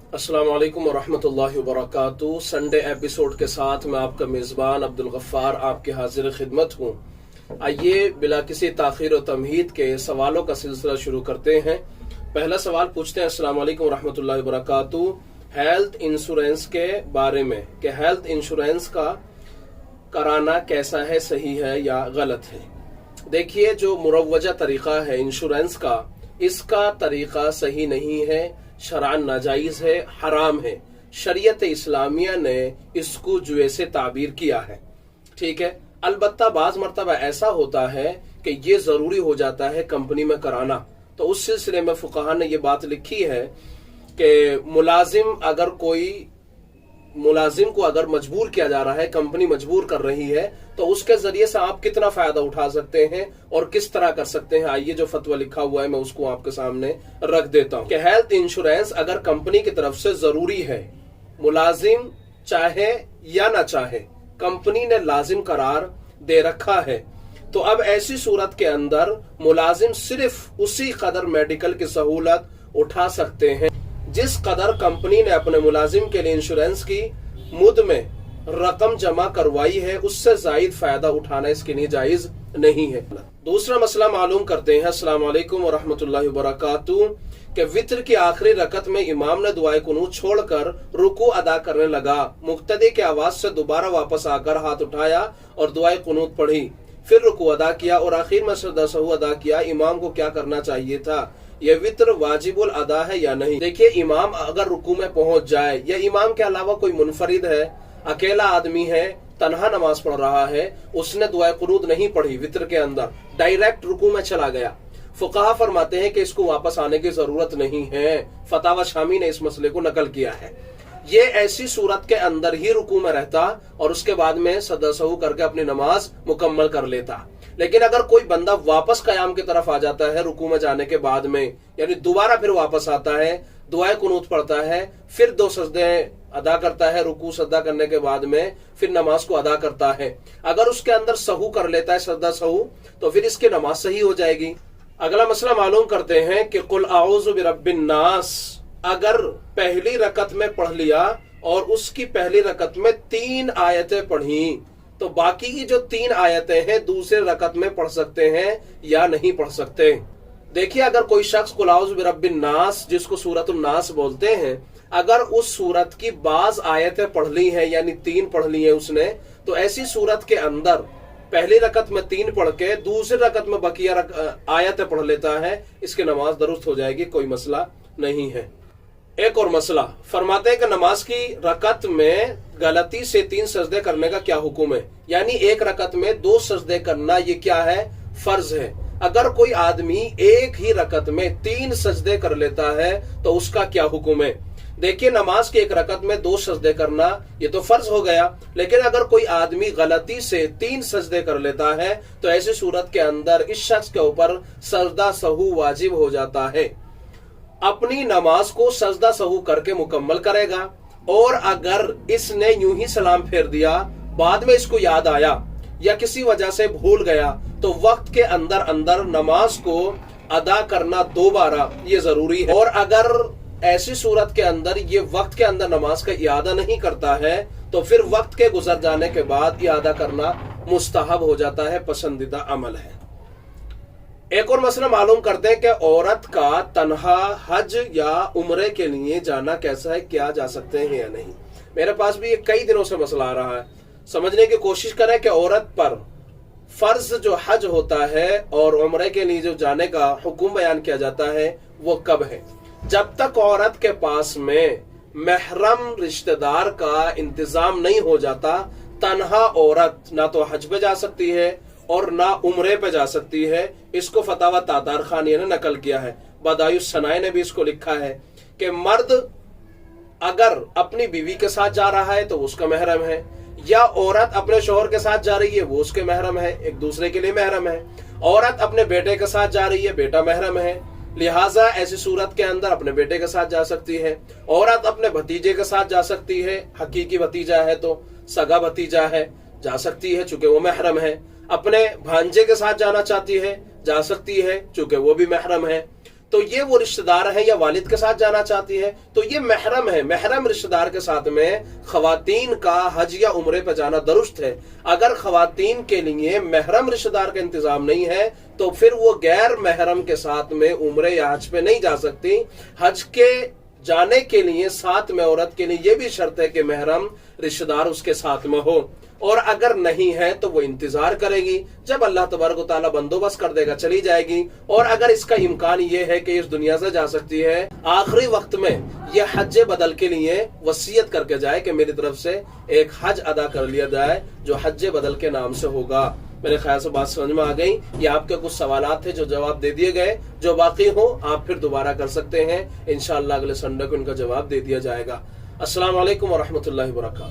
अस्सलाम वालेकुम वरहमतुल्लाहि वबरकातुहू। संडे एपिसोड के साथ मैं आपका मेज़बान अब्दुल गफ्फार आपके हाजिर खिदमत हूँ। आइए बिला किसी ताखीर और तमहीद के सवालों का सिलसिला शुरू करते हैं। पहला सवाल पूछते हैं, अस्सलाम वालेकुम वरहमतुल्लाहि वबरकातुहू, हेल्थ इंश्योरेंस के बारे में कि हेल्थ इंश्योरेंस का कराना कैसा है, सही है या गलत है। देखिए, जो मुरव्वजा तरीका है इंश्योरेंस का, इसका तरीका सही नहीं है, शरअन नाजायज है, हराम है। शरीयत इस्लामिया ने इसको जुए से ताबीर किया है। ठीक है, अलबत्ता बाज मरतबा ऐसा होता है कि ये जरूरी हो जाता है कंपनी में कराना। तो उस सिलसिले में फुकाहा ने ये बात लिखी है कि मुलाजिम को अगर मजबूर किया जा रहा है, कंपनी मजबूर कर रही है, तो उसके जरिए से आप कितना फायदा उठा सकते हैं और किस तरह कर सकते हैं। आइए जो फतवा लिखा हुआ है मैं उसको आपके सामने रख देता हूं कि हेल्थ इंश्योरेंस अगर कंपनी की तरफ से जरूरी है, मुलाजिम चाहे या ना चाहे, कंपनी ने लाजिम करार दे रखा है, तो अब ऐसी सूरत के अंदर मुलाजिम सिर्फ उसी कदर मेडिकल की सहूलत उठा सकते हैं जिस कदर कंपनी ने अपने मुलाजिम के लिए इंश्योरेंस की मुद में रकम जमा करवाई है। उससे जायद फायदा उठाना इसके लिए जायज नहीं है। दूसरा मसला मालूम करते हैं, अस्सलाम वालेकुम वरहमतुल्लाहि वबरकातुहू, कि वित्र की आखिरी रकत में इमाम ने दुआए कुनूत छोड़कर रुकू अदा करने लगा, मुक्तदी के आवाज से दोबारा वापस आकर हाथ उठाया और दुआए कुनूत पढ़ी, फिर रुकू अदा किया और आखिर में सजदा सहू अदा किया। इमाम को क्या करना चाहिए था? यह वित्र वाजिबुल अदा है या नहीं? देखिए, इमाम अगर रुकू में पहुंच जाए या इमाम के अलावा कोई मुनफरिद है, अकेला आदमी है, तन्हा नमाज पढ़ रहा है, उसने दुआ कुनूत नहीं पढ़ी, वित्र के अंदर डायरेक्ट रुकू में चला गया, फुकाहा फरमाते हैं कि इसको वापस आने की जरूरत नहीं है। फतावा शामी ने इस मसले को नकल किया है। ये ऐसी सूरत के अंदर ही रुकू में रहता और उसके बाद में सजदा सहू करके अपनी नमाज मुकम्मल कर लेता। लेकिन अगर कोई बंदा वापस कयाम की तरफ आ जाता है रुकू में जाने के बाद में, यानी दोबारा फिर वापस आता है, दुआए कुनूत पढ़ता है, फिर 2 सजदे अदा करता है, रुकू सजदा करने के बाद में फिर नमाज को अदा करता है, अगर उसके अंदर सहू कर लेता है, सजदा सहू, तो फिर इसकी नमाज सही हो जाएगी। अगला मसला मालूम करते हैं कि कुल आऊज़ु बिरब्बिन नास अगर पहली रकत में पढ़ लिया और उसकी पहली रकत में 3 आयतें पढ़ी, तो बाकी की जो 3 आयतें हैं दूसरे रकत में पढ़ सकते हैं या नहीं पढ़ सकते। देखिए, अगर कोई शख्स कुल आऊज़ु बिरब्बिन नास, जिसको सूरतुन नास बोलते हैं, अगर उस सूरत की बाज आयतें पढ़ ली है, यानी 3 पढ़ ली है उसने, तो ऐसी सूरत के अंदर पहली रकत में 3 पढ़ के दूसरी रकत में बकिया आयतें पढ़ लेता है, इसकी नमाज दुरुस्त हो जाएगी, कोई मसला नहीं है। एक और मसला फरमाते हैं कि नमाज की रकत में गलती से 3 सजदे करने का क्या हुक्म है, यानी एक रकत में 2 सजदे करना ये क्या है, फर्ज है। अगर कोई आदमी एक ही रकत में 3 सजदे कर लेता है तो उसका क्या हुक्म है। देखिए, नमाज की एक रकत में 2 सजदे करना ये तो फर्ज हो गया, लेकिन अगर कोई आदमी गलती से 3 सजदे कर लेता है तो ऐसी सूरत के अंदर इस शख्स के ऊपर सजदा सहू वाजिब हो जाता है। अपनी नमाज को सजदा सहू करके मुकम्मल करेगा, और अगर इसने यूं ही सलाम फेर दिया, बाद में इसको याद आया या किसी वजह से भूल गया, तो वक्त के अंदर अंदर नमाज को अदा करना दोबारा ये जरूरी है। और अगर ऐसी सूरत के अंदर ये वक्त के अंदर नमाज का इयादा नहीं करता है, तो फिर वक्त के गुजर जाने के बाद इयादा करना मुस्तहब हो जाता है, पसंदीदा अमल है। एक और मसला मालूम करते हैं कि औरत का तन्हा हज या उम्रे के लिए जाना कैसा है, क्या जा सकते हैं या नहीं। मेरे पास भी कई दिनों से मसला आ रहा है, समझने की कोशिश करें कि औरत पर फर्ज जो हज होता है और उम्रे के लिए जो जाने का हुक्म बयान किया जाता है वो कब है। जब तक औरत के पास में महरम रिश्तेदार का इंतजाम नहीं हो जाता, तन्हा औरत ना तो हज पे जा सकती है और ना उम्रे पे जा सकती है। इसको फतावा तातार खानी ने नकल किया है। बदायुस सनाए ने भी इसको लिखा है कि मर्द अगर अपनी बीवी के साथ जा रहा है तो उसका महरम है, या औरत अपने शौहर के साथ जा रही है वो उसके महरम है, एक दूसरे के लिए महरम है। औरत अपने बेटे के साथ जा रही है, बेटा महरम है, लिहाजा ऐसी सूरत के अंदर अपने बेटे के साथ जा सकती है। औरत अपने भतीजे के साथ जा सकती है, हकीकी भतीजा है तो सगा भतीजा है, जा सकती है चूंकि वो महरम है। अपने भांजे के साथ जाना चाहती है, जा सकती है चूंकि वो भी महरम है। तो ये वो रिश्तेदार हैं या वालिद के साथ जाना चाहती है, तो ये महरम है। महरम रिश्तेदार के साथ में खवातीन का हज या उम्रे पे जाना दुरुस्त है। अगर खवातीन के लिए महरम रिश्तेदार का इंतजाम नहीं है तो फिर वो गैर महरम के साथ में उम्रे या हज पे नहीं जा सकती। हज के जाने के लिए साथ में औरत के लिए ये भी शर्त है कि महरम रिश्तेदार उसके साथ में हो, और अगर नहीं है तो वो इंतजार करेगी, जब अल्लाह तबारक व तआला बंदोबस्त कर देगा चली जाएगी। और अगर इसका इम्कान ये है कि इस दुनिया से जा सकती है, आखिरी वक्त में ये हज बदल के लिए वसीयत करके जाए कि मेरी तरफ से एक हज अदा कर लिया जाए जो हज बदल के नाम से होगा। मेरे ख्याल से बात समझ में आ गई। ये आपके कुछ सवालात थे जो जवाब दे दिए गए, जो बाकी हो आप फिर दोबारा कर सकते हैं। इंशाअल्लाह अगले संडे को इनका जवाब दे दिया जाएगा। अस्सलाम वालेकुम व रहमतुल्लाहि व बरकातहू।